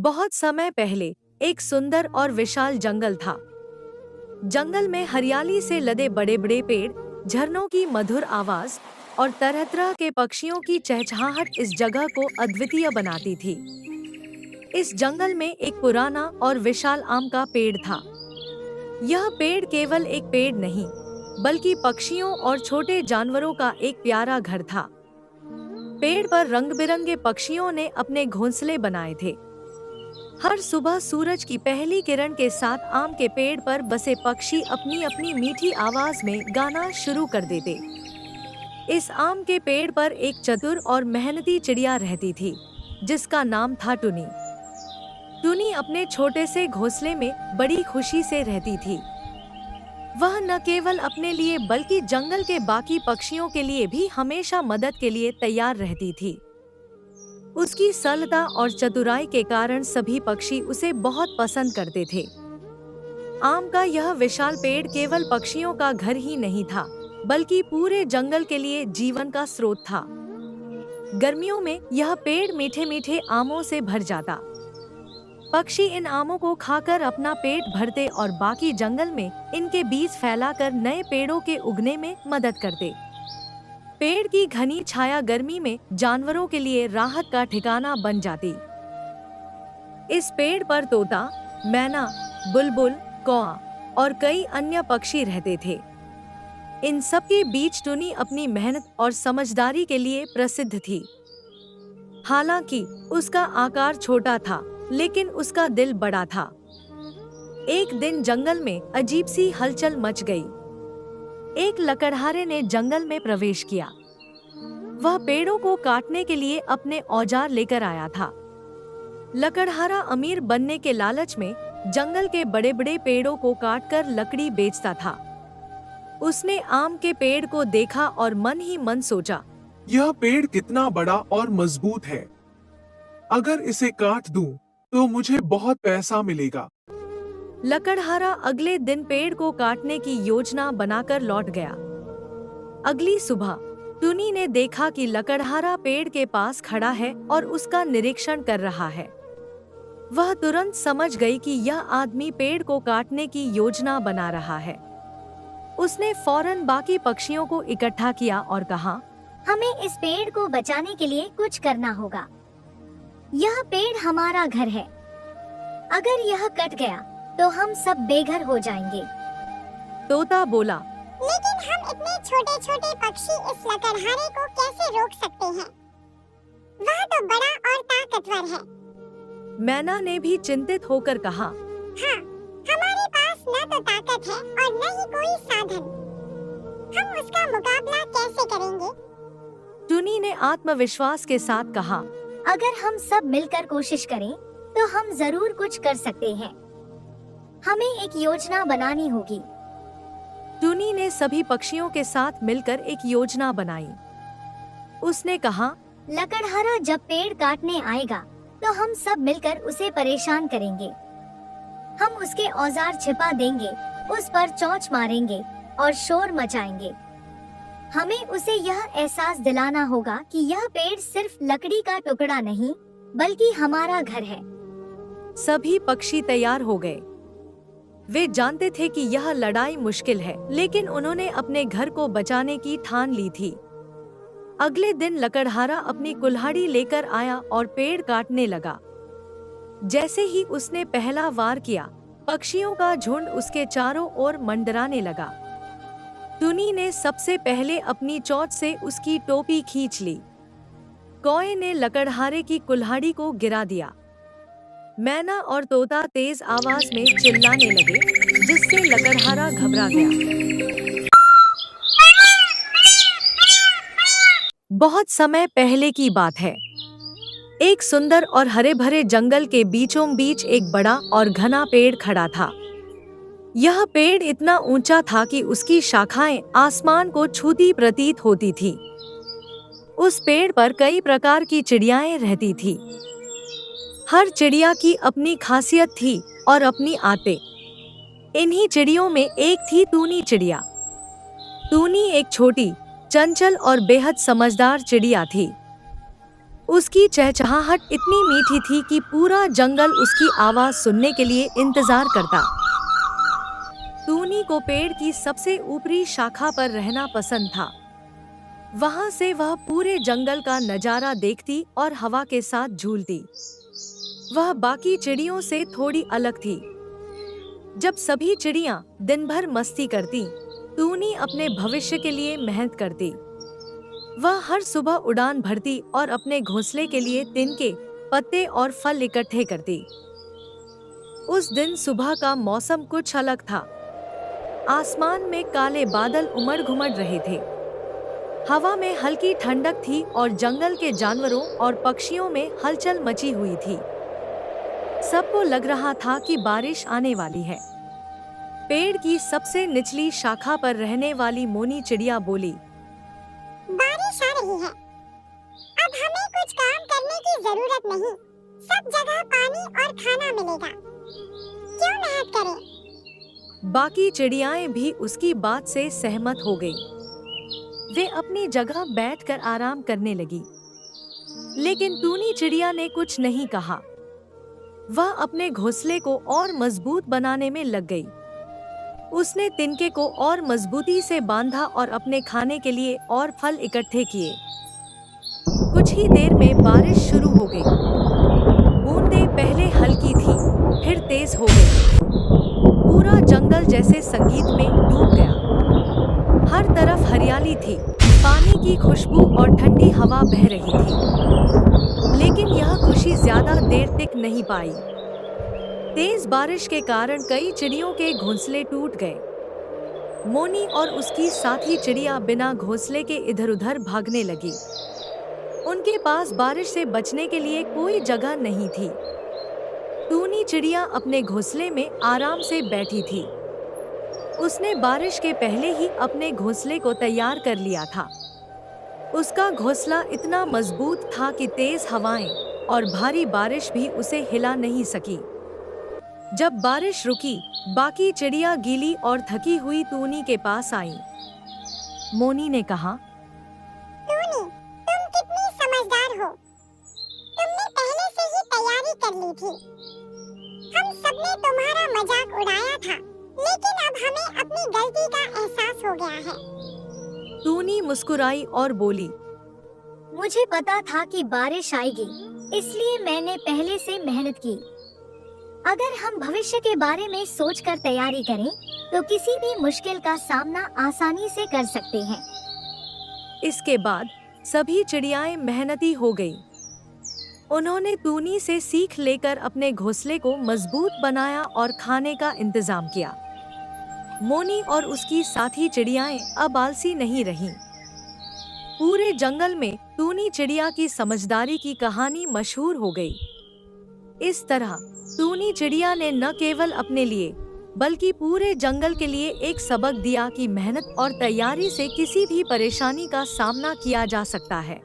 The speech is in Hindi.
बहुत समय पहले एक सुंदर और विशाल जंगल था। जंगल में हरियाली से लदे बड़े बड़े पेड़, झरनों की मधुर आवाज और तरह तरह के पक्षियों की चहचहाहट इस जगह को अद्वितीय बनाती थी। इस जंगल में एक पुराना और विशाल आम का पेड़ था। यह पेड़ केवल एक पेड़ नहीं, बल्कि पक्षियों और छोटे जानवरों का एक प्यारा घर था। पेड़ पर रंग बिरंगे पक्षियों ने अपने घोंसले बनाए थे। हर सुबह सूरज की पहली किरण के साथ आम के पेड़ पर बसे पक्षी अपनी अपनी मीठी आवाज में गाना शुरू कर देते। इस आम के पेड़ पर एक चतुर और मेहनती चिड़िया रहती थी, जिसका नाम था टुनी। टुनी अपने छोटे से घोंसले में बड़ी खुशी से रहती थी। वह न केवल अपने लिए बल्कि जंगल के बाकी पक्षियों के लिए भी हमेशा मदद के लिए तैयार रहती थी। उसकी सरलता और चतुराई के कारण सभी पक्षी उसे बहुत पसंद करते थे। आम का यह विशाल पेड़ केवल पक्षियों का घर ही नहीं था, बल्कि पूरे जंगल के लिए जीवन का स्रोत था। गर्मियों में यह पेड़ मीठे मीठे आमों से भर जाता। पक्षी इन आमों को खाकर अपना पेट भरते और बाकी जंगल में इनके बीज फैलाकर नए पेड़ों के उगने में मदद करते। पेड़ की घनी छाया गर्मी में जानवरों के लिए राहत का ठिकाना बन जाती। इस पेड़ पर तोता, मैना, बुलबुल, कौआ और कई अन्य पक्षी रहते थे। इन सब के बीच टुनी अपनी मेहनत और समझदारी के लिए प्रसिद्ध थी। हालांकि उसका आकार छोटा था, लेकिन उसका दिल बड़ा था। एक दिन जंगल में अजीब सी हलचल मच गई। एक लकड़हारे ने जंगल में प्रवेश किया। वह पेड़ों को काटने के लिए अपने औजार लेकर आया था। लकड़हारा अमीर बनने के लालच में जंगल के बड़े बड़े पेड़ों को काटकर लकड़ी बेचता था। उसने आम के पेड़ को देखा और मन ही मन सोचा, यह पेड़ कितना बड़ा और मजबूत है। अगर इसे काट दूं, तो मुझे बहुत पैसा मिलेगा। लकड़हारा अगले दिन पेड़ को काटने की योजना बनाकर लौट गया। अगली सुबह टुनी ने देखा कि लकड़हारा पेड़ के पास खड़ा है और उसका निरीक्षण कर रहा है। वह तुरंत समझ गई कि यह आदमी पेड़ को काटने की योजना बना रहा है। उसने फौरन बाकी पक्षियों को इकट्ठा किया और कहा, हमें इस पेड़ को बचाने के लिए कुछ करना होगा। यह पेड़ हमारा घर है। अगर यह कट गया तो हम सब बेघर हो जाएंगे। तोता बोला, लेकिन हम इतने छोटे छोटे पक्षी इस लकड़हारे को कैसे रोक सकते हैं? वह तो बड़ा और ताकतवर है। मैना ने भी चिंतित होकर कहा, हाँ, हमारे पास न तो ताकत है और न ही कोई साधन। हम उसका मुकाबला कैसे करेंगे? टुनी ने आत्मविश्वास के साथ कहा, अगर हम सब मिलकर कोशिश करें तो हम जरूर कुछ कर सकते हैं। हमें एक योजना बनानी होगी। टुनी ने सभी पक्षियों के साथ मिलकर एक योजना बनाई। उसने कहा, लकड़हारा जब पेड़ काटने आएगा तो हम सब मिलकर उसे परेशान करेंगे। हम उसके औजार छिपा देंगे, उस पर चोंच मारेंगे और शोर मचाएंगे। हमें उसे यह एहसास दिलाना होगा कि यह पेड़ सिर्फ लकड़ी का टुकड़ा नहीं, बल्कि हमारा घर है। सभी पक्षी तैयार हो गए। वे जानते थे कि यह लड़ाई मुश्किल है, लेकिन उन्होंने अपने घर को बचाने की ठान ली थी। अगले दिन लकड़हारा अपनी कुल्हाड़ी लेकर आया और पेड़ काटने लगा। जैसे ही उसने पहला वार किया, पक्षियों का झुंड उसके चारों ओर मंडराने लगा। टुनी ने सबसे पहले अपनी चोंच से उसकी टोपी खींच ली। कौए ने लकड़हारे की कुल्हाड़ी को गिरा दिया। मैना और तोता तेज आवाज में चिल्लाने लगे, जिससे लकड़हारा घबरा गया। बहुत समय पहले की बात है। एक सुंदर और हरे भरे जंगल के बीचों बीच एक बड़ा और घना पेड़ खड़ा था। यह पेड़ इतना ऊंचा था कि उसकी शाखाएं आसमान को छूती प्रतीत होती थी। उस पेड़ पर कई प्रकार की चिड़ियाएं रहती थी। हर चिड़िया की अपनी खासियत थी और अपनी आदतें। इन्हीं चिड़ियों में एक थी टूनी चिड़िया। टूनी एक छोटी, चंचल और बेहद समझदार चिड़िया थी। उसकी चहचहाहट इतनी मीठी थी कि पूरा जंगल उसकी आवाज सुनने के लिए इंतजार करता। टूनी को पेड़ की सबसे ऊपरी शाखा पर रहना पसंद था। वहां से वह पूरे जंगल का नजारा देखती और हवा के साथ झूलती। वह बाकी चिड़ियों से थोड़ी अलग थी। जब सभी चिड़ियां दिन भर मस्ती करती, टूनी अपने भविष्य के लिए मेहनत करती। वह हर सुबह उड़ान भरती और अपने घोंसले के लिए तिनके, पत्ते और फल इकट्ठे करती। उस दिन सुबह का मौसम कुछ अलग था। आसमान में काले बादल उमड़-घुमड़ रहे थे। हवा में हल्की ठंडक थी और जंगल के जानवरों और पक्षियों में हलचल मची हुई थी। सबको लग रहा था कि बारिश आने वाली है। पेड़ की सबसे निचली शाखा पर रहने वाली मोनी चिड़िया बोली, बारिश आ रही है। अब हमें कुछ काम करने की जरूरत नहीं। सब जगह पानी और खाना मिलेगा। क्यों मेहनत करें? बाकी चिड़ियाएं भी उसकी बात से सहमत हो गई। वे अपनी जगह बैठकर आराम करने लगी। लेकिन टूनी चिड़िया ने कुछ नहीं कहा। वह अपने घोंसले को और मजबूत बनाने में लग गई। उसने तिनके को और मजबूती से बांधा और अपने खाने के लिए और फल इकट्ठे किए। कुछ ही देर में बारिश शुरू हो गई। बूंदें पहले हल्की थी, फिर तेज हो गई। पूरा जंगल जैसे संगीत में डूब गया। हर तरफ हरियाली थी, पानी की खुशबू और ठंडी हवा बह रही थी। लेकिन यह खुशी ज्यादा देर तक नहीं पाई। तेज बारिश के कारण कई चिड़ियों के घोंसले टूट गए। मोनी और उसकी साथी चिड़िया बिना घोंसले के इधर-उधर भागने लगी। उनके पास बारिश से बचने के लिए कोई जगह नहीं थी। टूनी चिड़िया अपने घोंसले में आराम से बैठी थी। उसने बारिश के पहले ही अपने घोंसले को तैयार कर लिया था। उसका घोंसला इतना मजबूत था कि तेज हवाएं और भारी बारिश भी उसे हिला नहीं सकी। जब बारिश रुकी, बाकी चिड़िया गीली और थकी हुई टूनी के पास आई। मोनी ने कहा, टूनी, तुम कितनी समझदार हो। तुमने पहले से ही तैयारी कर ली थी। हम सबने तुम्हारा मजाक उड़ाया था, लेकिन अब हमें अपनी गलती का एहसास हो गया है। टूनी मुस्कुराई और बोली, मुझे पता था कि बारिश आएगी, इसलिए मैंने पहले से मेहनत की। अगर हम भविष्य के बारे में सोचकर तैयारी करें, तो किसी भी मुश्किल का सामना आसानी से कर सकते हैं। इसके बाद सभी चिड़ियाएं मेहनती हो गईं। उन्होंने टूनी से सीख लेकर अपने घोंसले को मजबूत बनाया और खाने का इंतजाम किया। मोनी और उसकी साथी चिड़ियाएं अब आलसी नहीं रहीं। पूरे जंगल में टूनी चिड़िया की समझदारी की कहानी मशहूर हो गई। इस तरह टूनी चिड़िया ने न केवल अपने लिए, बल्कि पूरे जंगल के लिए एक सबक दिया कि मेहनत और तैयारी से किसी भी परेशानी का सामना किया जा सकता है।